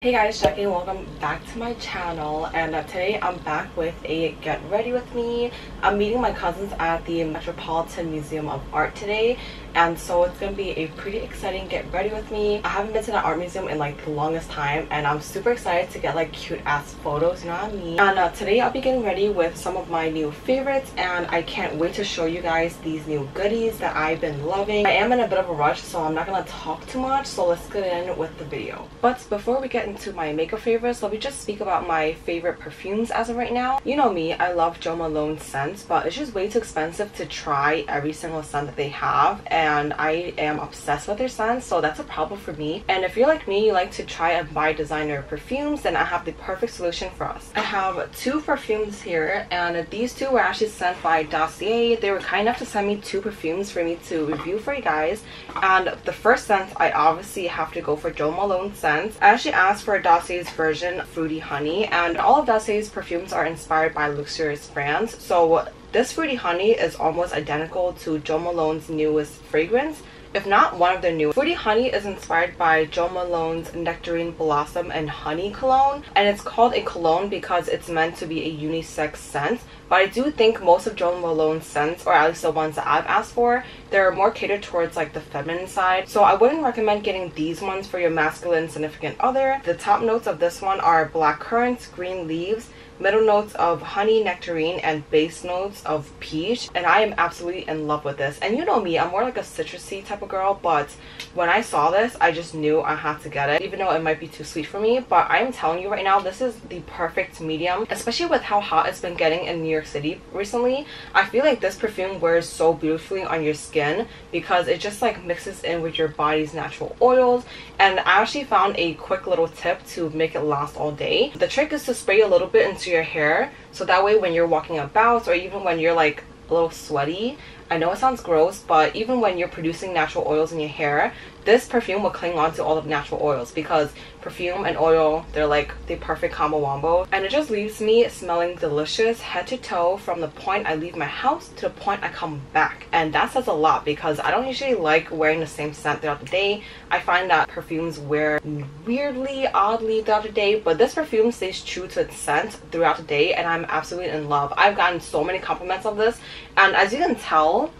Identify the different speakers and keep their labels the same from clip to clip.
Speaker 1: Hey guys, Jackie, and welcome back to my channel. And today I'm back with a get ready with me. I'm meeting my cousins at the Metropolitan Museum of Art today, and so it's gonna be a pretty exciting get ready with me. I haven't been to the art museum in like the longest time, and I'm super excited to get like cute ass photos, you know what I mean? And today I'll be getting ready with some of my new favorites, and I can't wait to show you guys these new goodies that I've been loving. I am in a bit of a rush, so I'm not gonna talk too much, so let's get in with the video. But before we get into my makeup favorites, let me just speak about my favorite perfumes as of right now. You know me, I love Jo Malone scents, but it's just way too expensive to try every single scent that they have, and I am obsessed with their scents, so that's a problem for me. And if you're like me, you like to try and buy designer perfumes, then I have the perfect solution for us. I have two perfumes here, and these two were actually sent by Dossier. They were kind enough to send me two perfumes for me to review for you guys. And the first scent, I obviously have to go for Jo Malone scents. I actually asked for Dossier's version, Fruity Honey, and all of Dossier's perfumes are inspired by luxurious brands. So this Fruity Honey is almost identical to Jo Malone's newest fragrance, if not one of their new. Fruity Honey is inspired by Jo Malone's Nectarine Blossom&Honey cologne, and it's called a cologne because it's meant to be a unisex scent. But I do think most of Jo Malone's scents, or at least the ones that I've asked for, they're more catered towards like the feminine side. So I wouldn't recommend getting these ones for your masculine significant other. The top notes of this one are black currants, green leaves, middle notes of honey, nectarine, and base notes of peach, and I am absolutely in love with this. And you know me, I'm more like a citrusy type of girl, but when I saw this, I just knew I had to get it, even though it might be too sweet for me. But I'm telling you right now, this is the perfect medium, especially with how hot it's been getting in New York City recently. I feel like this perfume wears so beautifully on your skin because it just like mixes in with your body's natural oils. And I actually found a quick little tip to make it last all day. The trick is to spray a little bit into your hair, so that way when you're walking about, or even when you're like a little sweaty, I know it sounds gross, but even when you're producing natural oils in your hair, this perfume will cling on to all of the natural oils, because perfume and oil, they're like the perfect combo wombo. And it just leaves me smelling delicious head to toe from the point I leave my house to the point I come back. And that says a lot because I don't usually like wearing the same scent throughout the day. I find that perfumes wear weirdly, oddly throughout the day, but this perfume stays true to its scent throughout the day, and I'm absolutely in love. I've gotten so many compliments of this, and as you can tell,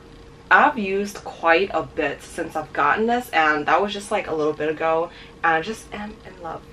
Speaker 1: I've used quite a bit since I've gotten this, and that was just like a little bit ago, and I just am in love.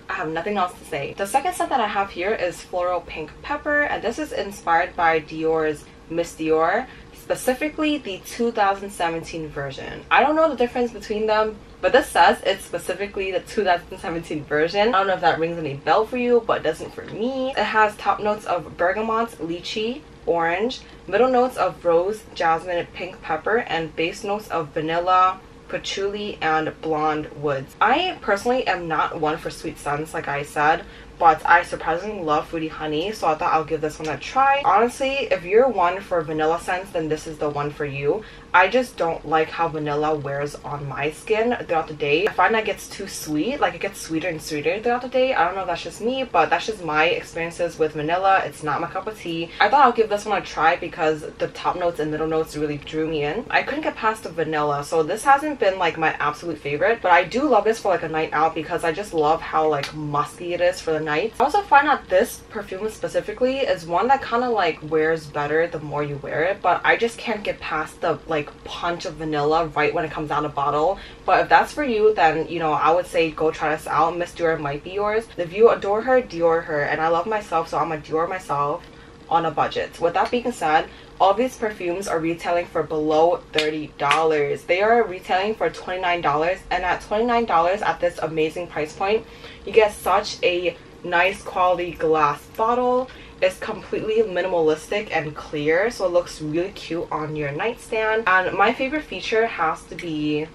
Speaker 1: I have nothing else to say. The second scent that I have here is Floral Pink Pepper, and this is inspired by Dior's Miss Dior, specifically the 2017 version. I don't know the difference between them, but this says it's specifically the 2017 version. I don't know if that rings any bell for you, but it doesn't for me. It has top notes of bergamot, lychee, orange, middle notes of rose, jasmine, pink pepper, and base notes of vanilla, patchouli, and blonde woods. I personally am not one for sweet scents, like I said, but I surprisingly love Fruity Honey, so I thought I'll give this one a try. Honestly, if you're one for vanilla scents, then this is the one for you. I just don't like how vanilla wears on my skin throughout the day. I find that gets too sweet, like it gets sweeter and sweeter throughout the day. I don't know if that's just me, but that's just my experiences with vanilla. It's not my cup of tea. I thought I'll give this one a try because the top notes and middle notes really drew me in. I couldn't get past the vanilla, so this hasn't been like my absolute favorite, but I do love this for like a night out because I just love how like musky it is for the night. I also find that this perfume specifically is one that kind of like wears better the more you wear it, but I just can't get past the like punch of vanilla right when it comes out of the bottle. But if that's for you, then you know, I would say go try this out. Miss Dior might be yours. If you adore her, Dior her, and I love myself, so I'm a Dior myself on a budget. With that being said, all of these perfumes are retailing for below $30. They are retailing for $29, and at $29 at this amazing price point, you get such a nice quality glass bottle. It's completely minimalistic and clear, so it looks really cute on your nightstand. And my favorite feature has to be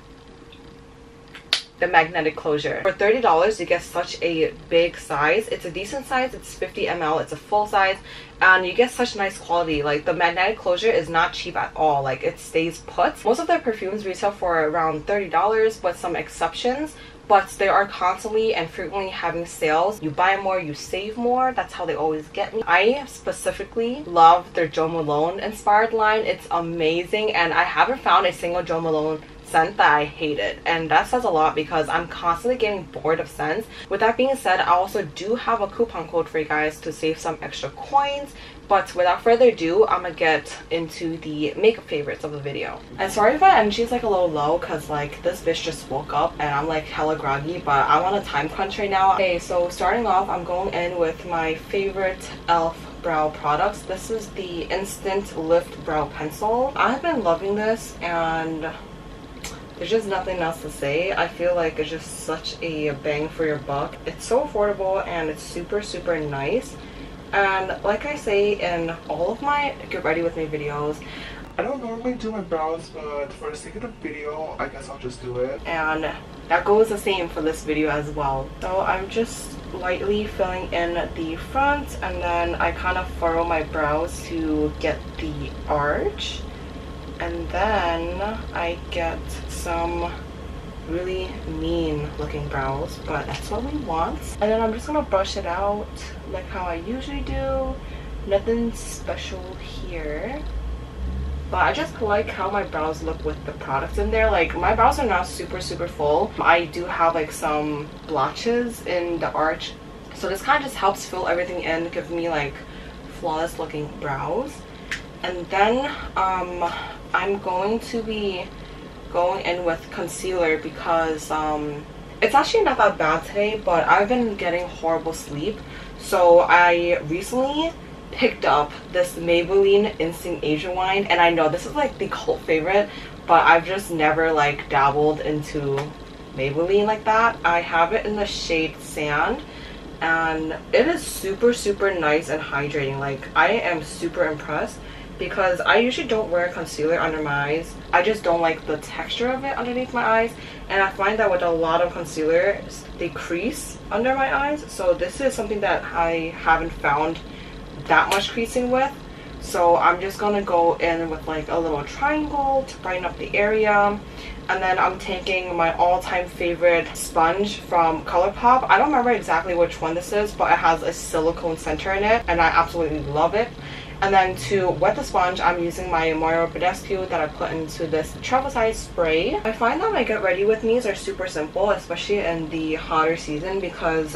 Speaker 1: the magnetic closure. For $30, you get such a big size. It's a decent size. It's 50 ml. It's a full size, and you get such nice quality. Like, the magnetic closure is not cheap at all. Like, it stays put. Most of their perfumes retail for around $30, with some exceptions, but they are constantly and frequently having sales. You buy more, you save more. That's how they always get me. I specifically love their Jo Malone inspired line. It's amazing, and I haven't found a single Jo Malone scent that I hated, and that says a lot because I'm constantly getting bored of scents. With that being said, I also do have a coupon code for you guys to save some extra coins. But without further ado, I'm gonna get into the makeup favorites of the video. And sorry if my energy is like a little low because like this bitch just woke up and I'm like hella groggy, but I'm on a time crunch right now. Okay, so starting off, I'm going in with my favorite e.l.f. brow products. This is the Instant Lift Brow Pencil. I've been loving this and there's just nothing else to say. I feel like it's just such a bang for your buck. It's so affordable and it's super nice. And like I say in all of my get ready with me videos,
Speaker 2: I don't normally do my brows, but for the sake of the video, I guess I'll just do it.
Speaker 1: And that goes the same for this video as well. So I'm just lightly filling in the front, and then I kind of furrow my brows to get the arch. And then I get some really mean looking brows, but that's what we want. And then I'm just gonna brush it out like how I usually do. Nothing special here, but I just like how my brows look with the products in there. Like my brows are not super full. I do have like some blotches in the arch, so this kind of just helps fill everything in, give me like flawless looking brows. And then I'm going to be going in with concealer because it's actually not that bad today, but I've been getting horrible sleep. So I recently picked up this Maybelline Instant Asian Wine, and I know this is like the cult favorite, but I've just never like dabbled into Maybelline like that. I have it in the shade Sand, and it is super nice and hydrating. Like I am super impressed, because I usually don't wear concealer under my eyes. I just don't like the texture of it underneath my eyes, and I find that with a lot of concealer they crease under my eyes. So this is something that I haven't found that much creasing with. So I'm just gonna go in with like a little triangle to brighten up the area. And then I'm taking my all-time favorite sponge from ColourPop. I don't remember exactly which one this is, but it has a silicone center in it, and I absolutely love it. And then to wet the sponge, I'm using my Mario Badescu that I put into this travel size spray. I find that my get ready with me's are super simple, especially in the hotter season, because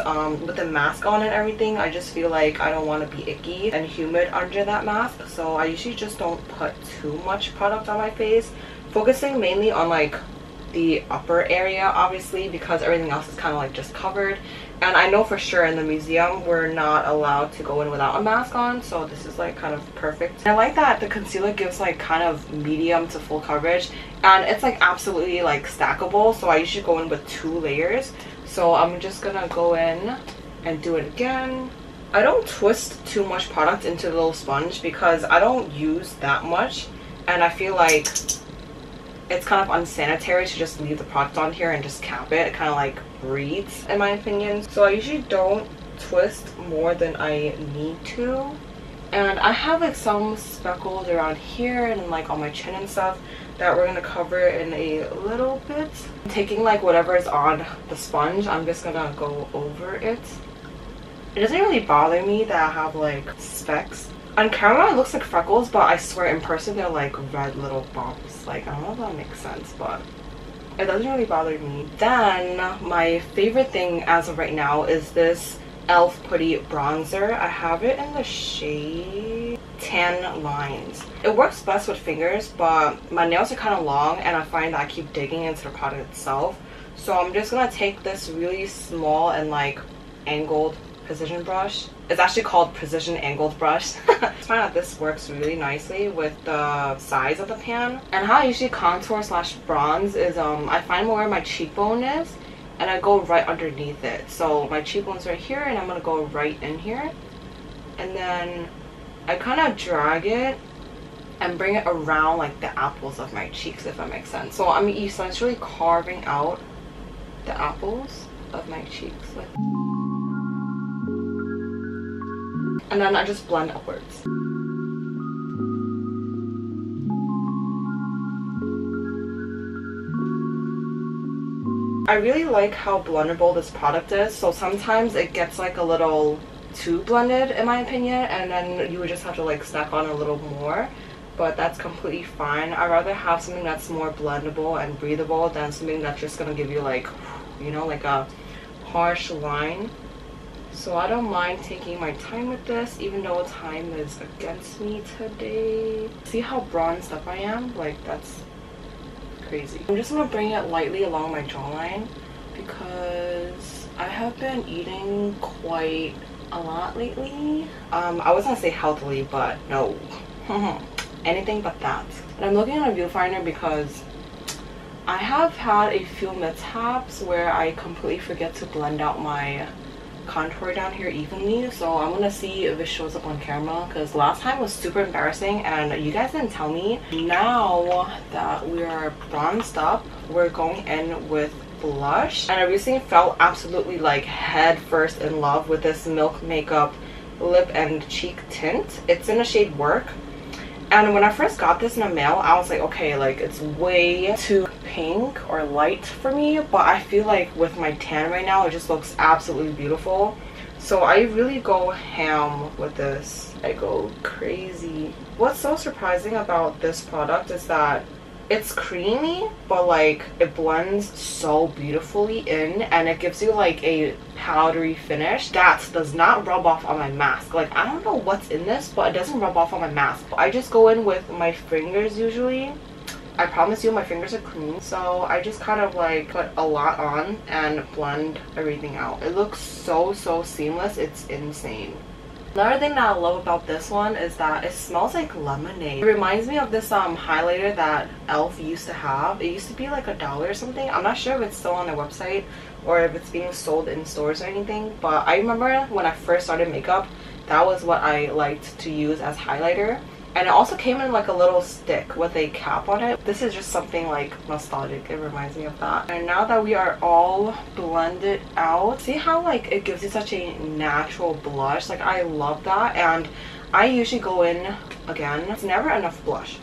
Speaker 1: with the mask on and everything, I just feel like I don't want to be icky and humid under that mask. So I usually just don't put too much product on my face, focusing mainly on like the upper area, obviously, because everything else is kind of like just covered. And I know for sure in the museum we're not allowed to go in without a mask on, so this is like kind of perfect. And I like that the concealer gives like kind of medium to full coverage, and it's like absolutely like stackable, so I usually go in with 2 layers. So I'm just gonna go in and do it again. I don't twist too much product into the little sponge because I don't use that much, and I feel like it's kind of unsanitary to just leave the product on here and just cap it. It kind of like breathes, in my opinion. So I usually don't twist more than I need to. And I have like some speckles around here and like on my chin and stuff that we're gonna cover in a little bit. Taking like whatever is on the sponge, I'm just gonna go over it. It doesn't really bother me that I have like specks. On camera it looks like freckles, but I swear in person they're like red little bumps. Like I don't know if that makes sense, but it doesn't really bother me. Then my favorite thing as of right now is this e.l.f. Putty bronzer. I have it in the shade Tan Lines. It works best with fingers, but my nails are kind of long and I find that I keep digging into the product itself. So I'm just gonna take this really small and like angled precision brush. It's actually called precision angled brush. I find that this works really nicely with the size of the pan. And how I usually contour slash bronze is I find where my cheekbone is and I go right underneath it. So my cheekbone's right here and I'm gonna go right in here, and then I kind of drag it and bring it around like the apples of my cheeks, if that makes sense. So I'm essentially carving out the apples of my cheeks, like. And then I just blend upwards. I really like how blendable this product is, so sometimes it gets like a little too blended in my opinion, and then you would just have to like stack on a little more. but that's completely fine. I'd rather have something that's more blendable and breathable than something that's just gonna give you like, you know, like a harsh line. So I don't mind taking my time with this, even though time is against me today. See how bronzed up I am? Like, that's crazy. I'm just gonna bring it lightly along my jawline because I have been eating quite a lot lately. I was gonna say healthily, but no. Anything but that. And I'm looking at a viewfinder because I have had a few mishaps where I completely forget to blend out my contour down here evenly, so I'm gonna see if it shows up on camera because last time was super embarrassing and you guys didn't tell me. Now that we are bronzed up, we're going in with blush, and I recently fell absolutely like head first in love with this Milk Makeup lip and cheek tint. It's in the shade Work, and when I first got this in the mail I was like, okay, like it's way too pink or light for me, but I feel like with my tan right now it just looks absolutely beautiful. So I really go ham with this. I go crazy. What's so surprising about this product is that it's creamy, but like it blends so beautifully in, and it gives you like a powdery finish that does not rub off on my mask. Like, I don't know what's in this, but it doesn't rub off on my mask. I just go in with my fingers usually. I promise you my fingers are clean, so I just kind of like put a lot on and blend everything out. It looks so seamless. It's insane. Another thing that I love about this one is that it smells like lemonade. It reminds me of this highlighter that e.l.f. used to have. It used to be like $1 or something. I'm not sure if it's still on their website or if it's being sold in stores or anything, but I remember when I first started makeup, that was what I liked to use as highlighter. And it also came in like a little stick with a cap on it. This is just something like nostalgic. It reminds me of that. And now that we are all blended out, see how like it gives you such a natural blush? Like, I love that. And I usually go in, again, it's never enough blush.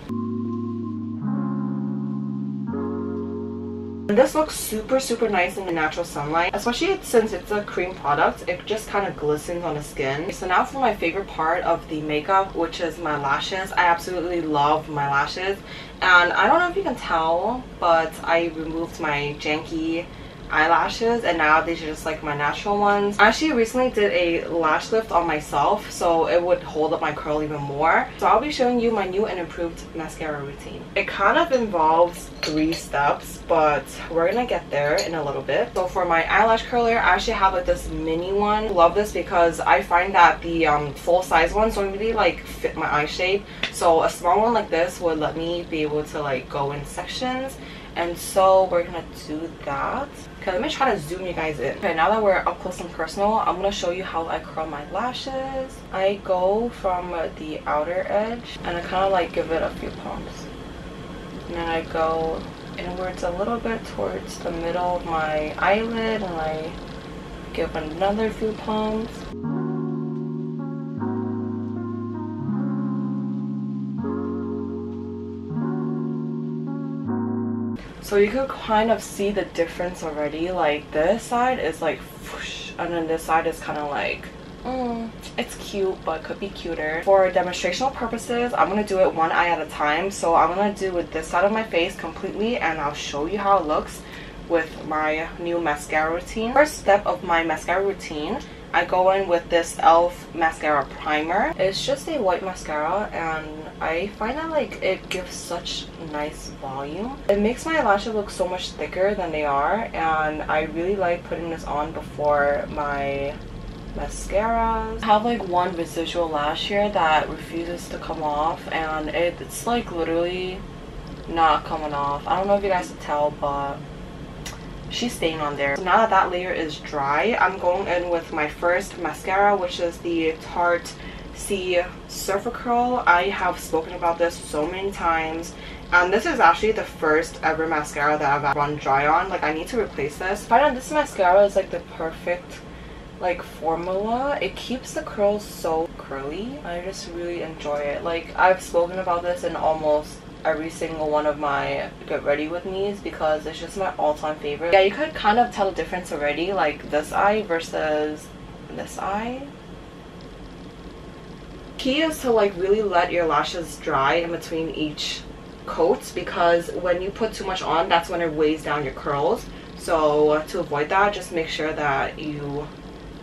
Speaker 1: And this looks super nice in the natural sunlight, especially since it's a cream product. It just kind of glistens on the skin. So now for my favorite part of the makeup, which is my lashes. I absolutely love my lashes, and I don't know if you can tell, but I removed my janky eyelashes and now these are just like my natural ones. I actually recently did a lash lift on myself so it would hold up my curl even more. So I'll be showing you my new and improved mascara routine. It kind of involves 3 steps, but we're gonna get there in a little bit. So for my eyelash curler, I actually have like this mini one. Love this because I find that the full size ones don't really like fit my eye shape, so a small one like this would let me be able to like go in sections. And so we're gonna do that. Okay, let me try to zoom you guys in. Okay, now that we're up close and personal, I'm gonna show you how I curl my lashes. I go from the outer edge and I kind of like give it a few pumps. And then I go inwards a little bit towards the middle of my eyelid and I give another few pumps. So you could kind of see the difference already. Like this side is like whoosh, and then this side is kind of like it's cute but could be cuter. For demonstrational purposes, I'm gonna do it one eye at a time. So I'm gonna do with this side of my face completely and I'll show you how it looks with my new mascara routine. First step of my mascara routine, I go in with this e.l.f. mascara primer. It's just a white mascara and I find that like it gives such nice volume. It makes my lashes look so much thicker than they are, and I really like putting this on before my mascaras. I have like one residual lash here that refuses to come off and it's like literally not coming off. I don't know if you guys can tell, but she's staying on there. So now that that layer is dry, I'm going in with my first mascara, which is the Tarte Surfer Curl. I have spoken about this so many times, and this is actually the first ever mascara that I've run dry on. Like, I need to replace this. I find that this mascara is like the perfect like formula. It keeps the curls so curly. I just really enjoy it. Like, I've spoken about this in almost every single one of my get ready with me's because it's just my all-time favorite. Yeah, you could kind of tell the difference already, like this eye versus this eye. Key is to like really let your lashes dry in between each coat, because when you put too much on, that's when it weighs down your curls. So to avoid that, just make sure that you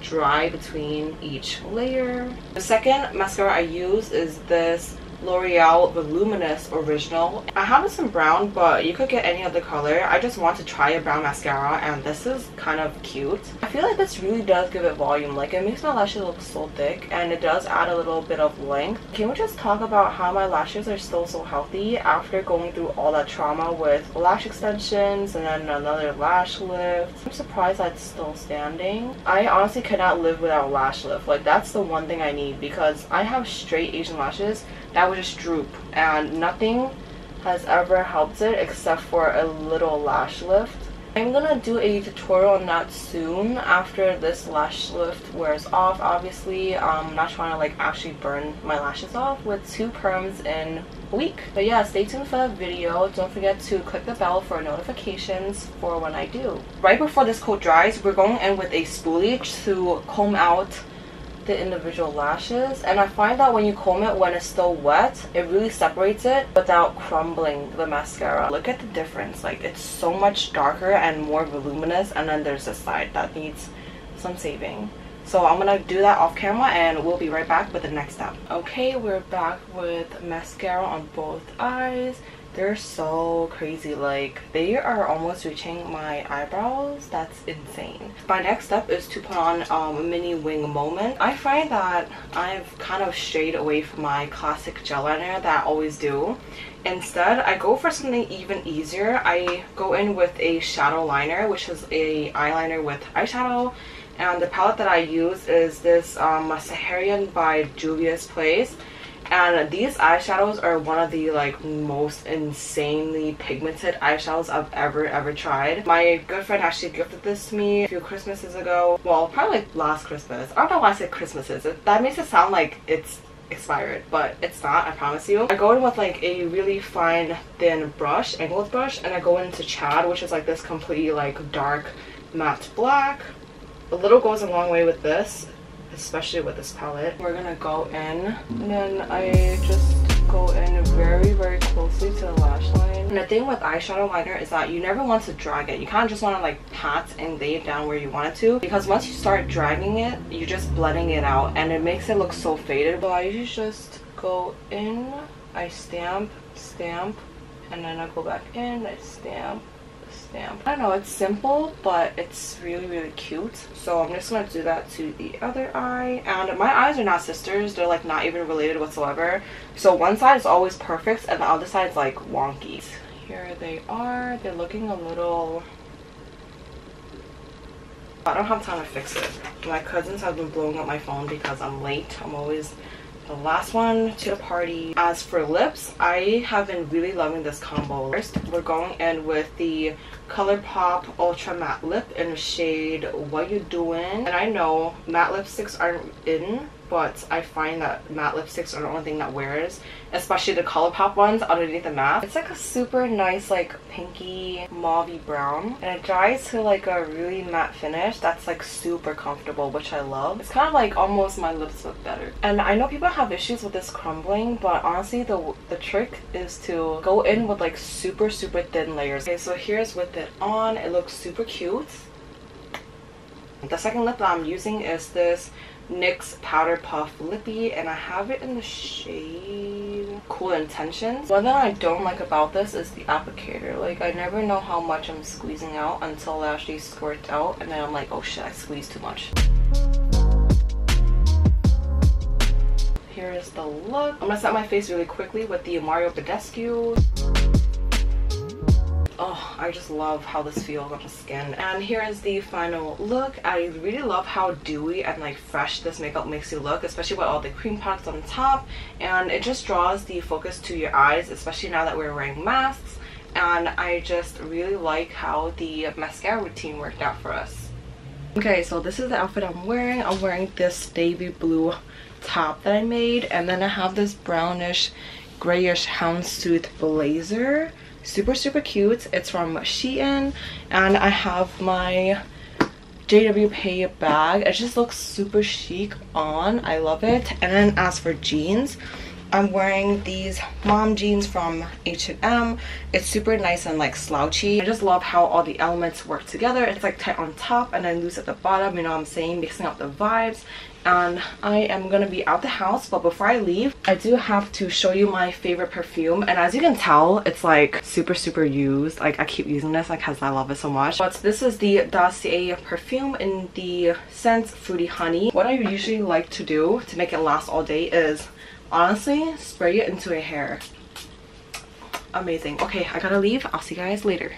Speaker 1: dry between each layer. The second mascara I use is this L'Oreal Voluminous Original. I have this in brown, but you could get any other color. I just want to try a brown mascara, and this is kind of cute. I feel like this really does give it volume. Like, it makes my lashes look so thick, and it does add a little bit of length. Can we just talk about how my lashes are still so healthy after going through all that trauma with lash extensions and then another lash lift? I'm surprised that's still standing. I honestly cannot live without lash lift. Like, that's the one thing I need, because I have straight Asian lashes that would just droop, and nothing has ever helped it except for a little lash lift. I'm gonna do a tutorial on that soon after this lash lift wears off. Obviously, I'm not trying to like actually burn my lashes off with 2 perms in a week. But yeah, stay tuned for that video. Don't forget to click the bell for notifications for when I do. Right before this coat dries, we're going in with a spoolie to comb out the individual lashes, and I find that when you comb it when it's still wet, it really separates it without crumbling the mascara. Look at the difference. Like, it's so much darker and more voluminous, and then there's this side that needs some saving. So I'm gonna do that off camera, and we'll be right back with the next step. Okay, we're back with mascara on both eyes. They're so crazy. Like, they are almost reaching my eyebrows. That's insane. My next step is to put on a mini wing moment. I find that I've kind of strayed away from my classic gel liner that I always do. Instead, I go for something even easier. I go in with a shadow liner, which is a eyeliner with eyeshadow. And the palette that I use is this Saharian by Juvia's Place. And these eyeshadows are one of the like most insanely pigmented eyeshadows I've ever tried. My good friend actually gifted this to me a few Christmases ago. Well, probably like last Christmas. I don't know why I said Christmases. That makes it sound like it's expired, but it's not, I promise you. I go in with like a really fine thin brush, angled brush, and I go into Chad, which is like this completely like dark matte black. A little goes a long way with this, especially with this palette. We're gonna go in, and then I just go in very closely to the lash line. And the thing with eyeshadow liner is that you never want to drag it. You kind of just want to like pat and lay it down where you want it to, because once you start dragging it, you're just blending it out, and it makes it look so faded. So I usually just go in, I stamp, and then I go back in, I stamp. I don't know, it's simple, but it's really cute. So I'm just gonna do that to the other eye. And my eyes are not sisters, they're like not even related whatsoever. So one side is always perfect and the other side is like wonky. Here they are. They're looking a little... I don't have time to fix it. My cousins have been blowing up my phone because I'm late. I'm always the last one to the party. As for lips, I have been really loving this combo. First, we're going in with the ColourPop Ultra Matte Lip in the shade What You Doing. And I know matte lipsticks aren't in, but I find that matte lipsticks are the only thing that wears, especially the ColourPop ones underneath the matte. It's like a super nice like pinky mauvey brown, and it dries to like a really matte finish that's like super comfortable, which I love. It's kind of like almost my lips look better. And I know people have issues with this crumbling, but honestly the trick is to go in with like super thin layers. Okay, so here's with it on. It looks super cute. The second lip that I'm using is this NYX Powder Puff Lippy, and I have it in the shade Cool Intentions. One thing I don't like about this is the applicator. Like, I never know how much I'm squeezing out until it actually squirts out, and then I'm like, oh shit, I squeezed too much. Here is the look. I'm gonna set my face really quickly with the Mario Badescu. Oh, I just love how this feels on the skin. And here is the final look. I really love how dewy and like fresh this makeup makes you look, especially with all the cream products on top. And it just draws the focus to your eyes, especially now that we're wearing masks. And I just really like how the mascara routine worked out for us. Okay, so this is the outfit I'm wearing. I'm wearing this navy blue top that I made, and then I have this brownish grayish houndstooth blazer. Super cute. It's from SHEIN, and I have my JW Pay bag. It just looks super chic on. I love it. And then as for jeans, I'm wearing these mom jeans from H&M. It's super nice and like slouchy. I just love how all the elements work together. It's like tight on top and then loose at the bottom, you know what I'm saying, mixing up the vibes. And I am gonna be out the house, but before I leave, I do have to show you my favorite perfume. And as you can tell, it's like super used. Like I keep using this because I love it so much. But this is the Dossier perfume in the scent Fruity Honey. What I usually like to do to make it last all day is honestly spray it into your hair. Amazing. Okay, I gotta leave. I'll see you guys later.